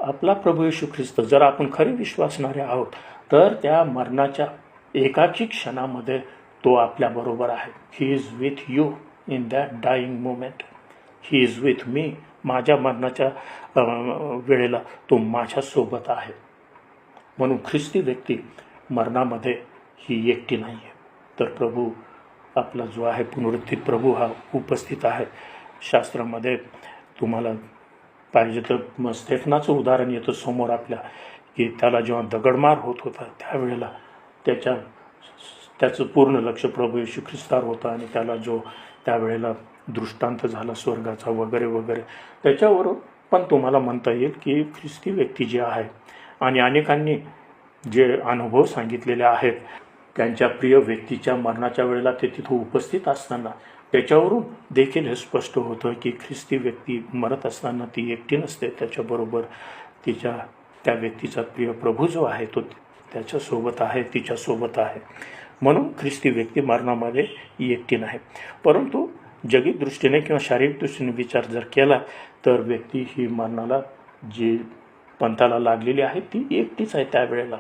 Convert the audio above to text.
आपला प्रभू येशू ख्रिस्त जर आपण खरे विश्वासणारे आहोत तर त्या मरणाच्या एकाची क्षणामध्ये तो आपल्याबरोबर आहे. He is with you in that dying moment. He is with me. माझ्या मरणाच्या वेळेला तो माझ्यासोबत आहे. म्हणून ख्रिस्ती व्यक्ती मरणामध्ये ही एकटी नाही आहे. तर प्रभू आपला जो आहे पुनरुत्थित प्रभू हा उपस्थित आहे. शास्त्रामध्ये तुम्हाला पाहिजे तर स्तेफनाचं उदाहरण येतं समोर आपल्या, की त्याला जेव्हा दगडमार होत होता त्यावेळेला त्याचं पूर्ण लक्ष प्रभू येशू ख्रिस्तावर होतं आणि त्याला जो त्यावेळेला दृष्टांत झाला स्वर्गाचा वगैरे वगैरे, त्याच्यावर पण तुम्हाला म्हणता येईल की ख्रिस्ती व्यक्ती जी आहे आणि अनेकांनी जे अनुभव सांगितलेले आहेत त्यांच्या प्रिय व्यक्तीच्या मरणाच्या वेळेला ते तिथं उपस्थित असताना त्याच्यावरून देखील हे स्पष्ट होतं की ख्रिस्ती व्यक्ती मरत असताना ती एकटी नसते. त्याच्याबरोबर त्या व्यक्तीचा प्रिय प्रभू जो आहे तो त्याच्यासोबत आहे, तिच्यासोबत आहे. म्हणून ख्रिस्ती व्यक्ती मरणामध्ये एकटी नाही. परंतु जगी दृष्टीने किंवा शारीरिक दृष्टीने विचार जर केला तर व्यक्ती ही मरणाला जी पंथाला लागलेली आहे ती एकटीच आहे त्यावेळेला.